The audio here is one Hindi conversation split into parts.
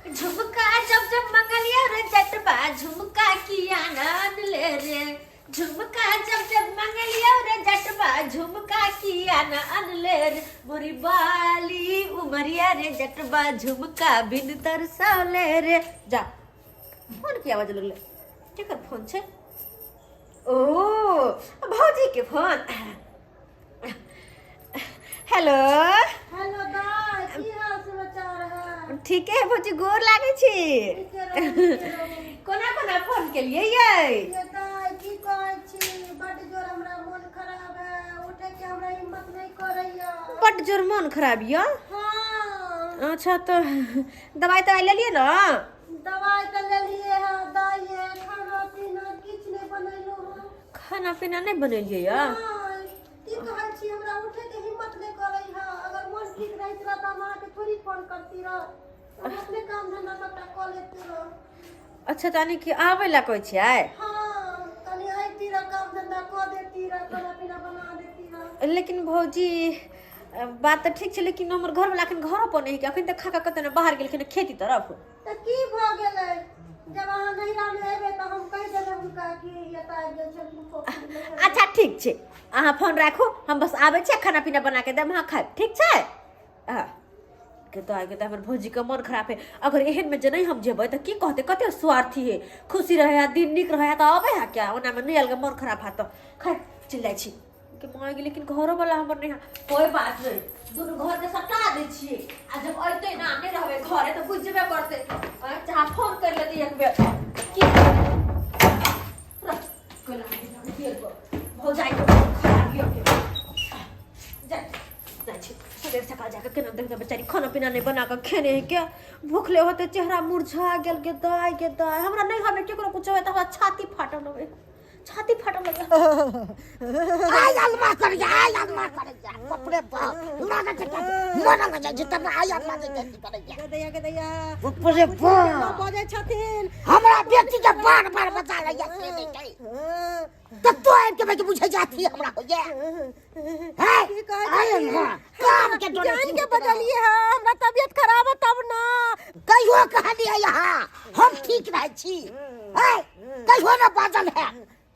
झुमका जब जब मंगलिया रे जटबा झुमका की आनंद ले रे। झुमका जब जब मंगलिया रे जटबा झुमका की आनंद ले रे। मोरी बाली उमरिया रे जटबा झुमका बिन तरसले रे। जा फोन की आवाज लगले केकर फोन छे? ओ भौजी के फोन। हेलो हेलो दाई, की हाल समाचार है? ठीक है भौजी, गोर लागे छी। कोना कोना फोन के लिए ये दाई की कहै छी, बड जोर हमरा मन खराब है, उठे के हमरा हिम्मत नहीं करैया। बड जोर मन खराब या? हां अच्छा तो दवाई तो ले लिए ना? दवाई तो ले लिए है दाई, है खाना पीना किछ नहीं बनैलो है। खाना पीना नहीं बनेलिए या? हां की कहै छी, हमरा उठे के हिम्मत नहीं करै है। अगर मन ठीक रहित रह त मां के थोड़ी फोन करती रह, हम अपने काम धंधा सबटा कर लेती रह। अच्छा तानी कि आवे ला कोई छै? हां तनी आइती रह, काम धंधा कर देती रह, खाना पीना बना देती रह। लेकिन भौजी बात तो ठीक छै, लेकिन हमर घर वाला अखन घर पर नहीं के, अखन तक खा कते बाहर गेलखिन खेती तरफ। त की भ गेलै? जब अहाँ नैहरा में एबे त हम कहि देबै हुनका कि एता आबि गेल छथिन। अच्छा ठीक छै, अहाँ फोन राखू, हम बस आबै छी, खाना पीना बना के देब, अहाँ खाएब, ठीक छै? के तो आगे हमर भौजी के मन खराब है। अगर एहन में जे नहीं हम जेबै त की कहते, कते स्वार्थी है। खुशी रहे दिन निक रहे त आबे है क्या? ओना में नहीं अलग मन खराब है त खाए चल जाय छी के मांगे। लेकिन घरो वाला हमर नहीं, कोई बात नहीं, दोनों घर के सटा दे छिए। आ जब अइते ना नहीं रहबे घरे त बुझ जेबे करते। चाहे फोन कर लेती एक बेर की कोला हो जाए खराब हो के जा छी। सवेर सकाल जाकर केना देखते बेचारी खाना पीना नहीं बना कर खेने है क्या? भूखले होते चेहरा मुरझा गेल के दाई हमरा नहीं हमें केकरो कुछ होय त हमरा छाती फाटल लगे, छाती फाटल लगे। आई अल्लाह कर जा, आई अल्लाह कर जा, कपड़े पर माना के मरंग जा जितना आई अल्लाह के जल्दी कर जा। के दैया कपड़े पर बजे छथिन। हमरा बेटी के बार-बार बता लैया से नहीं कही तब तो आके मैं बुझे जाती हमरा हो जा है। की कहै आई अल्लाह काम के डोले जान के बदलिए है, हमरा तबीयत खराब है तब ना। कहियो कहानी है यहाँ हम ठीक रह छी है, कहियो ना बादल है।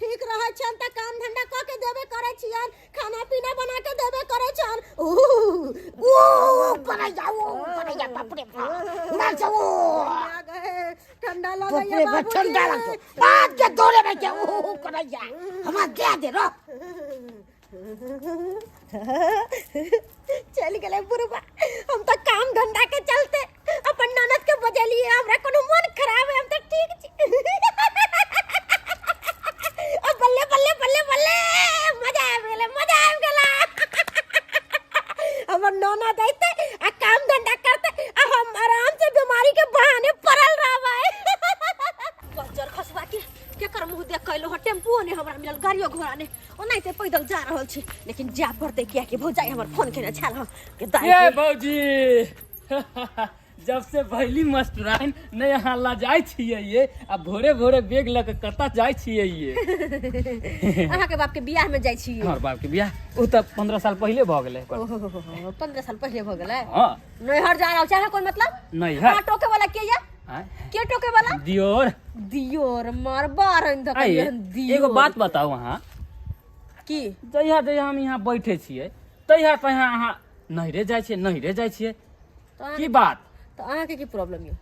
ठीक रहे छन त काम धंधा क के देबे करे छियन, खाना पीना बना के देबे करे छन। ओ करे जा कपड़े पर ना जाओ आ गए ठंडा लगे कपड़े पर ठंडा लगे आज के दौरे में क्या ओ करे जा हमरा दे दे रो। चल गेले बुरबा, हम तो काम धंधा के चलते अपन ननद के बजलिए, हमरा कोनो मन खराब है, हम तो ठीक छी। अब बल्ले बल्ले बल्ले बल्ले मजा आ गेला। हमर ननद दैते आ काम धंधा करते आ हम आराम से बीमारी के बहाने पड़ल रहबै। बजर खसबा के कर मुंह देख कैलो ह, टेम्पू ने हमरा मिलल, गाड़ियो घोड़ा ने, ओनाइते पैदल जा रहल छी। लेकिन जा पड़ते किया कि भौजाई हमर फोन केने छल ह के दाई ये भौजी जब से पहली मस्टराइन ने यहाँ ला जाय छियै ये, आ भोरे भोरे बैग ल के कता जाय छियै ये। अहाँ के बाप के बियाह में जाय छी? हमर बाप के बियाह उ त 15 साल पहले भ गेलै। 15 साल पहले हो गेलै? हां नैहर जा रहल छै कोई मतलब? नहीं है। हां टोके वाला के या? के टोके वाला? दियोर मार बारन द दियोर। एगो बात बताओ अहाँ की जहिया हम यहाँ बैठे छियै तहिया अहाँ नहिरे जाय छियै की बात? तो अहाँ के की प्रॉब्लम है?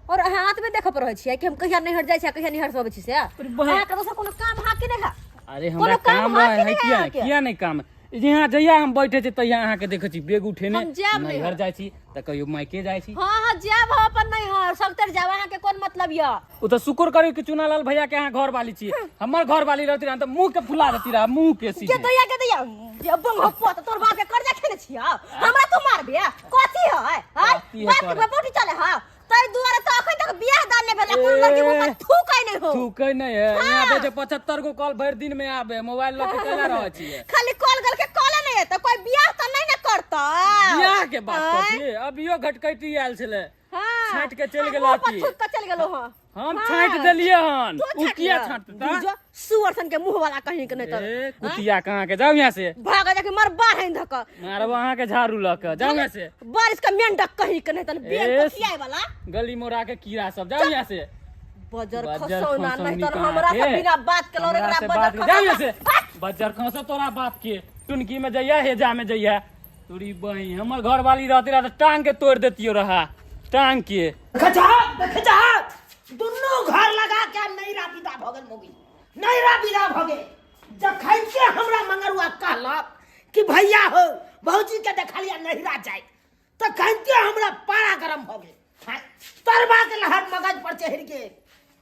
और अहाँ हाथ में देख पर रहै छियै कि हम कहिया नैहर जाय छी, कहिया नैहर से अबै छी से? अहाँ के दोसर कोनो काम हा कि नहीं है? अरे हमरा काम है किया नहीं काम है? यहाँ जहिया हम बैठे छी तहिया अहाँ के देखै छी बैग उठेने नैहर जाय छी त कहियो मायके जाय छी। हां जाब अपन नैहर सकतर जाब, अहाँ के कोन मतलब या? उ त शुक्र करियो कि चुनालाल भैया के यहाँ घर वाली छी, हमर घर वाली रहती रह त मुंह के फुला देती रह, मुंह के सीधे। के दैया जे बंग हप्पो त तोर बाप के कर्जा खेले छिया, हमरा तो मारबे कथी है? हां बात के बोटी चले हां तई दुआरे त अखन तक बियाह दान ने भेले, कोन लड़की मुंह थूकै नहीं हो। थूकै नहीं है यहाँ बेचे 75 गो कॉल भर दिन में आबे, मोबाइल ल के केला रहै छियै। खाली कॉल गल के कॉले नहीं है त कोई बियाह त नहीं न करता। बियाह के बात कथी? अभियो घटकैटी आयल छले, छांट के चल गेला की छूट के चल गेलो हां हम छांट देलिए हन उ किया छांटता जो सुअरसन के मुंह वाला कहीं के नहीं तो ए कुतिया कहां के जाओ यहां से भाग जाके मर बाहर धक मारब अहाँ के झाड़ू ल के जाओ यहां से बारिश का मेंढक कहीं के नहीं तो बेल पसियाए वाला गली मोरा के कीड़ा सब जाओ यहां से बजर बज्जर खसौना खसौनी नहीं तो कहाँ हमरा से के? बिना बात के लौरे हमरा से बात के जाओ यहां से बज्जर खसो तोरा बाप के टुनकी में जइया हेजा में जइया तोरी बही हमर घर वाली रहती रहा टांग के तोड़ देतियो रहा टांग के खचा दुनू घर लगा के नैरा विदा भगल मोगी नैरा विदा भगे जखन के हमरा मंगरुआ कहलक कि भैया हो भौजी के देखलिया नैरा जाए तो कहते हमरा पारा गरम भ गेल तरबा के लहर मगज पर चढ़ के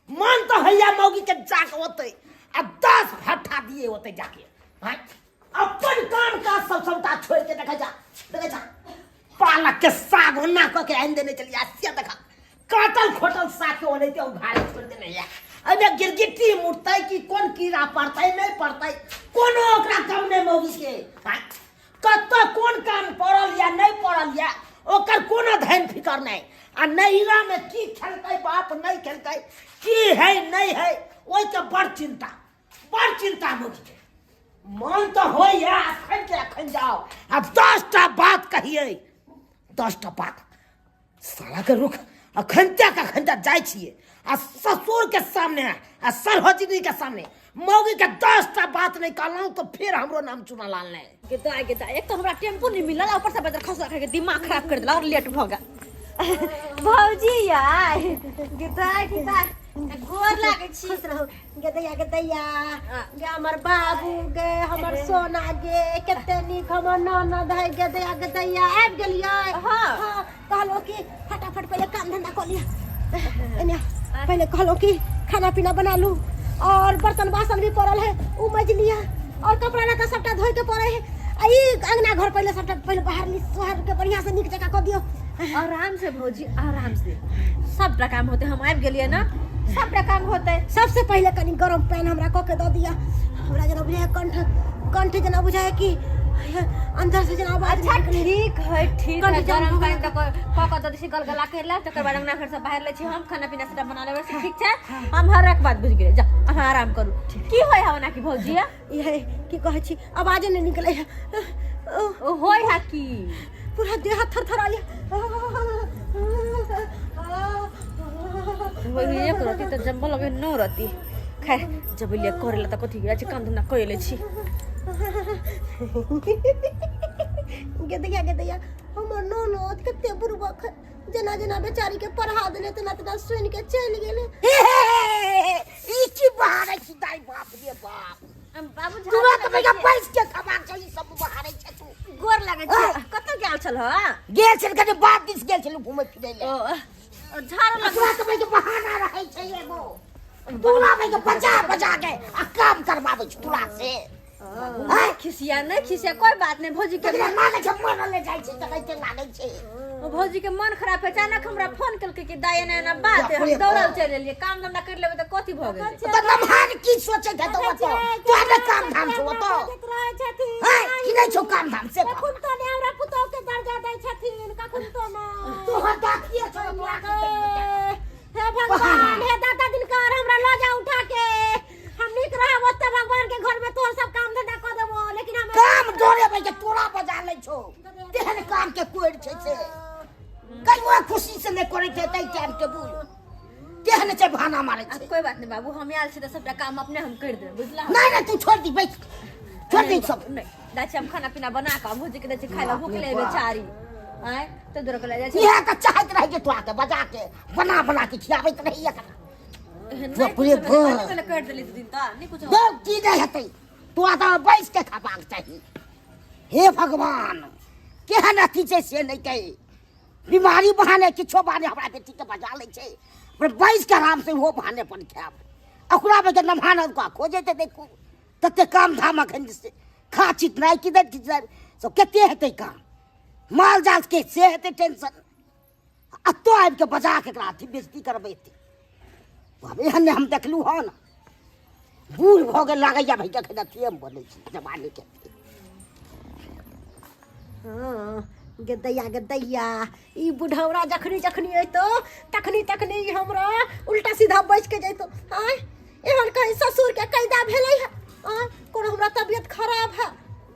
मन तो हैया मौगी के जाके होते आ 10 भट्ठा दिए होते जाके हैं अपन काम का सबटा छोड़ के देखा जा पालक के साग होना क के आइन देने चलिया से देखा काटल खोटल साग के होने ते उघाड़े छोड़ देने या अबे गिरगिट्टी मुड़तै कि कोन कीड़ा पड़तै नहीं पड़तै कोनो ओकरा कम नहीं मौगी के कत कोन काम पड़ल या नहीं पड़ल या ओकर कोनो ध्यान फिकर नहीं आ नैरा में की खेलकै बाप नहीं खेलकै की है नहीं है ओइ के बड़ चिंता मौगी के मन तो हो या अखन जाओ अब 10टा बात कहिए 10टा बात साला के रुख अखनता जाय छिए आ ससुर के सामने आ सरहजनी के सामने मौगी के 10टा बात नहीं कहलौं तो फिर हमरो नाम चुना लाल नहीं गेदा एक तो हमरा टेम्पू नहीं मिलल ऊपर से बजर खसला के दिमाग खराब कर देला और लेट भ गया भौजी यार गेदा गोर लागे छी खुश रहो गदैया गे हमर बाबू गे हमर सोना गे कते नीक हमर ननद है गदैया आबि गेलियै हां कहलो कि फटाफट पहले काम धंधा कर लिया एने पहले कहलो कि खाना पीना बना लू और बर्तन बासन भी पड़ल है उ मज लिया और कपड़ा लत्ता सबटा धोए के पड़े है आई अंगना घर पहले सबटा पहले बाहर ली सोहर के बढ़िया से नीक जगह कर दियो आराम से भौजी आराम से सबटा काम होते हम आबि गेलिए ना सबटा काम होते सबसे पहले कनी गरम पानी हमरा क के द दिया हमरा जना बुझाय कंठ जना बुझाय कि अंदर से जना आवाज अच्छा ठीक है गरम पानी तक क द दिसी गलगला कर ला तकर बाद अंगना घर से बाहर ले छी हम खाना पीना सब बना लेबे से ठीक छै हम हर एक बात बुझ गेले जा अहाँ आराम करू की होय हवना की भौजी ये की कहै छी आवाज नहीं निकले है होय है की पूरा देह थरथराया वही एक रहती तो जम्बल लगे न रहती खैर जब लिए करेला त कथि गिरा छी काम धंधा कइले छी गदैया हमर ननद कते बुरबक जना बेचारी के पढ़ा देले तना सुन के चल गेले ई की बहारे छी दाई बाप रे बाप बाबू तोरा त भैया पैस के खबा छै ई सब बहारे छै तू गोर लागे छी कत गेल छल ह गेल छल के बाप दिस गेल छल घुमै फिरै ले झाड़ू लगा तोरा त भैया बहाना रहै छै एगो तोरा भैया बजा के आ काम करबाबै छ तोरा से खिसिया कोई बात नहीं भौजी के माने छ मन ले जाइ छै त कैसे लागे छै भौजी के मन खराब है अचानक हमरा फोन कलके कि दाई ना बात है हम दौड़ल चल एलिए काम धंधा कर लेबे त कथि भ गेल त नमहान की सोचे है तो तोरे काम धाम छो तो है कि नहीं छो काम धाम से कखुन तो ने हमरा पुतौ के दर्जा दै छथिन कखुन तो ना तू हटा किए छो हे भगवान हे दादा दिनकर हमरा ल जा उठा के हम निक रहब ओते भगवान के घर में तो सब काम धंधा कर देबो लेकिन हम काम जोरे भाई के तोरा बजा ले छो तेहन काम के कोइर छै से कहियो खुशी से ने करे छै तै टाइम के बुझ तेहन छै बहाना मारे छै कोई बात नहीं बाबू हम आयल छी त सबटा काम अपने हम कर देब बुझला नहीं तू छोड़ दी बैठ छोड़ दी सब नहीं दाची हम खाना पीना बना के भौजी के दै खाइला भूख ले बेचारी आय तो दूर के ले जाय यह त चाहत रह के तू आके बजा के बना के खियाबैत रही है पूरे भर कर देली दिन त नहीं कुछ दो की नहीं हतै तू आता बैठ के खाबाक चाहिए हे भगवान केहन अथी छै से नहीं कही बीमारी बहाने किछो बहाने हमरा बेटी के बजा ले छै पर बैठ के आराम से वो बहाने पर खाब ओकरा में के नमहान का खोजे ते देखू तते काम धाम अखन से खा चितनाई किधर सो केते हेतै काम माल जांच के से हेतै टेंशन आ तो आबि के बजा के एकरा अथी बेइज्जती करबैती अबे हन्ने हम देखलू हन बूढ़ भ गेल लागैया भैया के अथिए में बनै छै जवानी के हां गे दैया ई बुढ़ौरा जखनी जखनी अइतो तखनी हमरा उल्टा सीधा बैठ के जइतो हाय एहन कहीं ससुर के कैदा भेलै है कोनो हमरा तबियत खराब है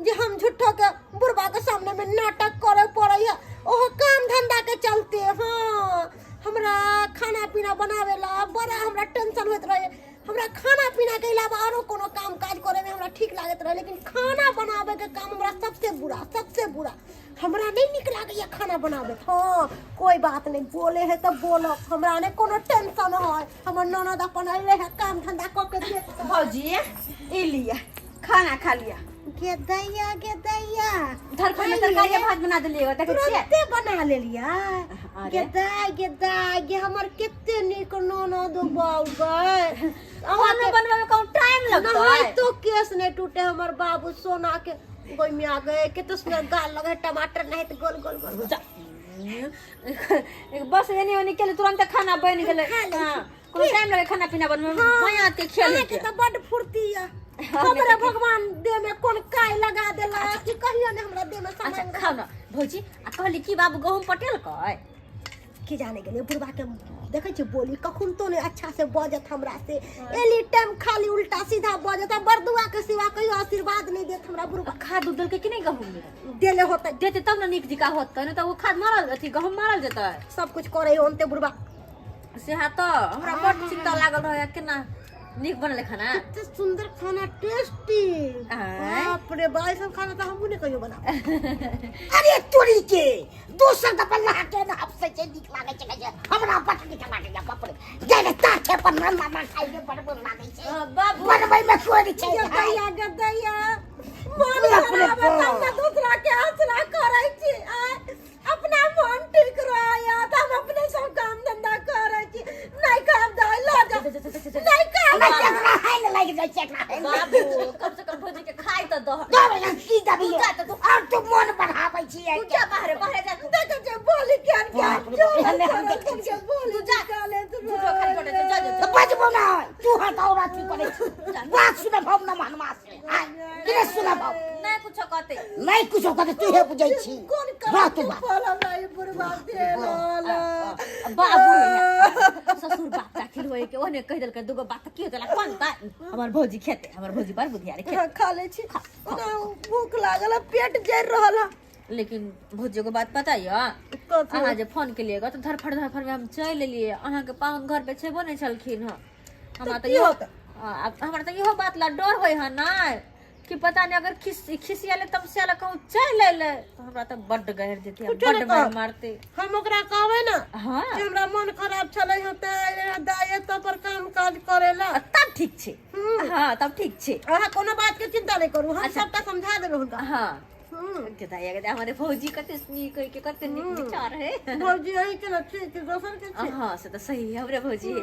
जे हम झूठो के बुढ़बा के सामने में नाटक करे पड़ै है ओहो काम धंधा के चलते हाँ हमरा खाना पीना बनावेला बड़ा हमरा टेंशन होत रहे हमरा खाना पीना के अलावा और कोनो काम काज करे में हमरा ठीक लागत रहे लेकिन खाना बनावे के काम हमरा सबसे बुरा हमरा नहीं निक लागैया खाना बनावे हाँ कोई बात नहीं बोले है तो बोलो हमरा ने कोनो टेंशन है हमर ननद अपन आइले है काम धंधा क के दे भौजी ई लिया खाना खा लिया गे दैया धरफड़ में तरकारी भात बना देलिए देखे छिए तुरंते बना लेलिया गे दाई हमर केते निक ननद बाउगे खाना बनवे में कौन टाइम लगता है नहीं तो केस नहीं टूटे हमर बाबू सोना के गोई में आ गए के तो उसमें गाल लगे टमाटर नहीं तो गोल बस एनी के तुरंत खाना बन गेले कोनो टाइम लगे खाना पीना बनवे में माया के खेले के तो बड़ फुर्ती है हमरा भगवान देह में कोन काय लगा देला कि कहियो ने हमरा देह में अच्छा सामान खाओ ना भौजी आ कहली की बाबू गहूम पटेल कय की जाने गेले बुढ़बा के देखे छी बोली कखुन तो ने अच्छा से बजत हमरा से एली टाइम खाली उल्टा सीधा बजत बरदुआ के सिवा कहियो आशीर्वाद नहीं देत हमरा बुढ़बा खाद उदल के कि नहीं गहूम में देले होते देते तब ना निक जिका होत न तो वो खाद मारल अथी गहूम मारल जेता सब कुछ करे होनते बुढ़बा से हा तो हमरा बड़ चिंता लागल रहे केना निक बनले खाना कितना सुंदर खाना टेस्टी बाप रे भाई सब खाना तो हमहू ने कहियो बना अरे तोरी के दूसर दफा नहा के ना आपसे जे निक लागे छै हमरा पट निक लागे या बाप रे जेने ताके पर ना खाइ के बड़ बड़ लागे छै बाबू बनबै में कोई छै गदैया मन खराब है ना दूसरा के आसरा करे छी अपना मन ठीक रहया त हम अपने सब काम धंधा करे छी नहीं काम दाई ला जा नहीं काम ना हाय न लागे छै बाबू कम से कम भौजी के खाइ त दो दो की दबी और तू मन बढ़ाबै छी तू जा बाहर जा देख के बोली क्या जो बोली जा काले तू खाली पड़े जा तो बजबो ना तू हटाओ राती करे बात सुन भव न मनवा से किने सुन भव नहीं कुछ कहते नहीं कुछ कहते तू हे बुझै छी कौन बात कर बोला नहीं बुढ़वा दे लाला बाबू ससुर बात दाखिल होए के ओने कह देल के दुगो बात की होतला कोन बा हमर भौजी खेते हमर भौजी बार बुधियारे खेते खा ले छी ना भूख लागल पेट जर रहल लेकिन भौजी को बात पता है अहाँ जे फोन के लिए तो धरफड़ में हम चल लिए अहाँ के पाहुन घर पे छेबो नहीं छलखिन ह हमरा तो इहो बात ला डर होय है ना कि पता नहीं अगर खिसियाले तब से आला कहूं चल ले तो हमरा तो बड्ड गहर देती बड्ड मार मारते हम ओकरा कहबै ना हां कि हमरा मन खराब चलै होते दाय तो पर काम काज करेला तब ठीक छे हां तब ठीक छे अहाँ कोनो बात के चिंता नहीं करू हम सबटा समझा देबे हुनका हां के हमारे भौजी कते स्नीक के कते निक विचार है भौजी यही के ना ठीक दोसर के छी हां से तो सही है हमरे भौजी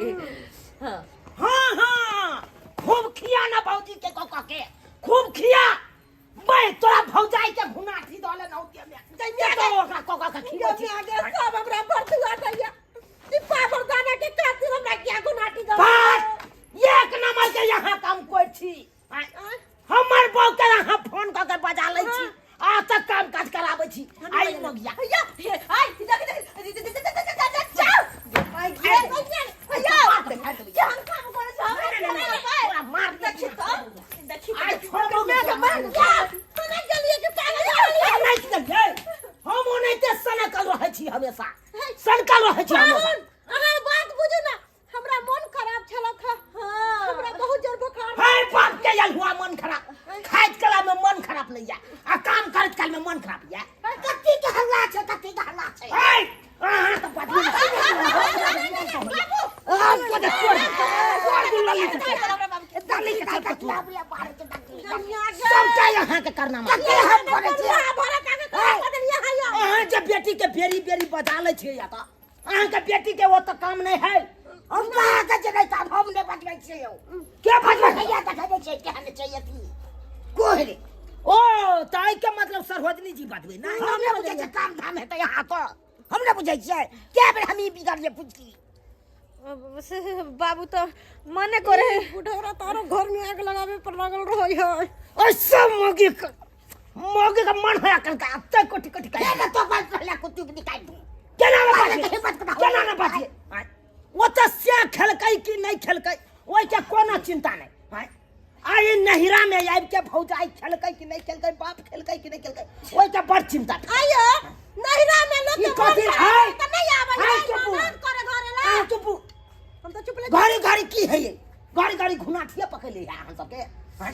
हां हां खूब खिया ना भौजी के के खूब खिया मैं तोरा भौजाई के भुनाठी डाले नौतिया में जइया तो ओकरा कोका का खिया के आगे सब हमरा बरतुआ दैया ई पावर दाना के खातिर हमरा क्या गुनाठी दो बस एक नंबर के यहां काम कोई छी हमर बौ के यहां फोन क के बजा लै छी आ तक काम काज कराबै छी आई मगिया आई जान काम करे छ मार दे छी देखी आई छोड़ो मार जा तने गलिए के पागल नहीं गए हम ओने ते सनकल रहै छी हमेशा सनकल रहै छी हमेशा अगर बात बुझू ना हमरा मन खराब छलक हां हमरा बहुत जोर बुखार है बाप के या हुआ मन खराब खाइत कला में मन खराब नहीं जा आ काम करत काल में मन खराब या कत्ती के हल्ला छै है हां तो बात हम को दे छोड़ दू लल्ली के दल्ली के का लाबरिया बाहर के सबटा यहां के करना मा हम करे छी भरा का बदल यहां अहाँ जब बेटी के बेरी बेरी बजा ले छी या त अहाँ के बेटी के वो तो काम नहीं है हम कहा के जगह का हम ने बजबै छी के बजबै या त कहै छै के हने चाहिए थी कोहरे ओ ताई के मतलब सरहोजनी जी बजबै ना हमने बुझै छै काम धाम है त यहां तो हमने बुझै छै के बेर हम ई बिगाड़ जे पूछी बाबू तो मने करे बुढ़ौरा तारो घर में आग लगावे पर लगल रहै है ओ सब मगी मोगे का मन होया कल का अब तक कोटी कोटी ये ना तो बात पहले कुत्ती भी निकाल दूं क्या ना पहले बात के हिम्मत का क्या ना बात वो तो से खेलकै कि नहीं खेलकै ओइ के कोनो चिंता नहीं हैं आई नहिरा में आबि के भौजाई खेलकै कि नहीं खेलकै बाप खेलकै कि नहीं खेलकै ओइ के बड़ चिंता आयो नहिरा में लोग ई के कथी बोल है? तो नहीं आवे है, है चुप। मदद करे घरे ला आ चुप हम तो चुप ले गाड़ी गाड़ी की है ये गाड़ी गाड़ी घुनाठिया पकड़ ले हम सबके हैं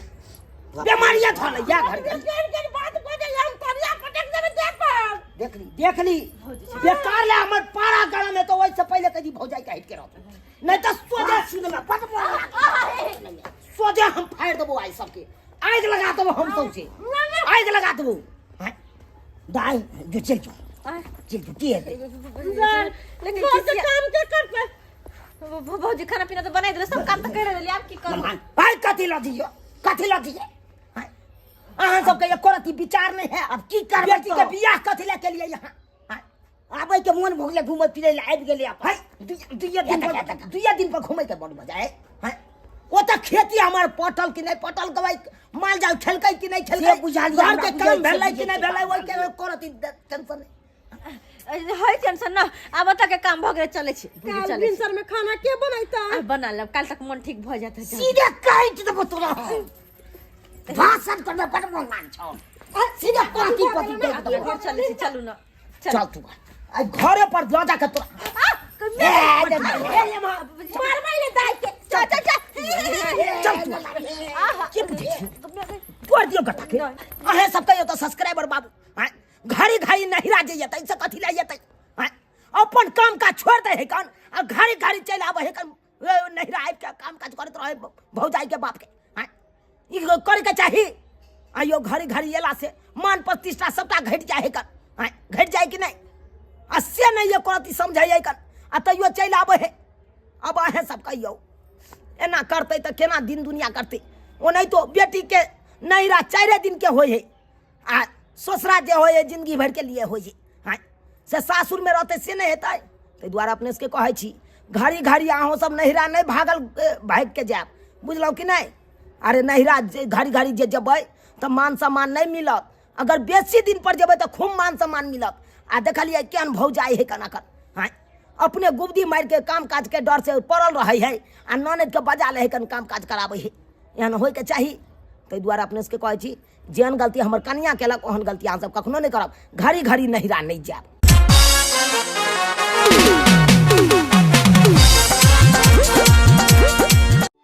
बीमारियां थले या घर के के बात बोले हम तरिया पटक देबे देख ली बेकार ले हमर पारा गला में तो वही से पहले कदी भौजाई का हिट के रहत नहीं तो सोजा सुन में पट सोजा हम फाड़ देबो आई सबके आग लगा देबो हम सब से आग लगा देबो हैं दाई जो चल चल की है लेकिन काम के करते भौजी खाना पीना तो बनाई दिले सब काम तो कर देली आप की करू भाई कथी ला दियो अहाँ सबके एको रती विचार नहीं है अब की करबे बेटी के बियाह कथी ला के लिए यहाँ आबै के मन भोगले घूमे फिरे ले आबि गेले भाई दुइया दिन पर घूमे के मन मजा है हैं वो तो खेती हमार पटल कि नहीं पटल गवाई माल जाल खेलकै कि नहीं खेलकै से बुझालिया घर के हमरा काम बुझाइ भेलै छै कि नहीं जे भेलै ओइ के कोनो टेंशन नहीं है टेंशन ना अब तक के काम भ गेल चले छी काल चले छी भिनसर में खाना के बनैता आ बना लेब काल तक मन ठीक भ जात सीधे काट देबो तोरा भाषण करबे बड़ मन छौ सीधे पार्टी पति दे देबो चले छी चलू ना चल तू आई घरे पर ल जा के तोरा मारबै ले दाइ के चल तू के बुझे तोड़ दियो गटा के अहे सबके यो तो सब्सक्राइबर बाबू हैं घड़ी घड़ी नहीं राजे जतै से कथी ला जतै हैं अपन काम का छोड़ दे है कौन और घड़ी घड़ी चल आवे है कौन नहीं आइब के काम काज करत रहे भौजाई के बाप के हैं ई करे के चाही आयो घड़ी घड़ी एला से मान प्रतिष्ठा सबटा घट जाए है कन हैं घट जाए कि नहीं असे नहीं ये करती समझाई कन आ तैयो चल आवे है अब अहे सब कहियो एना करते तो केना दिन दुनिया करते ओ नहीं तो बेटी के नैरा 4 दिन के होय है आ ससुरा जे होय है जिंदगी भर के लिए होय है हाँ से सासुर में रहते से नहीं हेतै ताहि दुआरे अपने से कहै छी घड़ी घड़ी अहों सब नैरा नहीं भाग के जाब बुझलौ कि नहीं अरे नैरा घड़ी घड़ी जे जेबै तो मान सम्मान नहीं मिलत अगर बेसी दिन पर जेबै तो खूब मान सम्मान मिलत आ देखलिए केहन भौजाई है कना कर हाँ अपने गुबदी मार के काम काज के डर से पड़ल रहे है आ ननद के बजा ले है काम काज कराबे है एहन होय के चाही ताहि दुआरे अपने से कहै छी जेहन गलती हमर कनिया केलक ओहन गलती अहाँ सब कखनो नहीं करब घड़ी घड़ी नहिरा नहीं जाब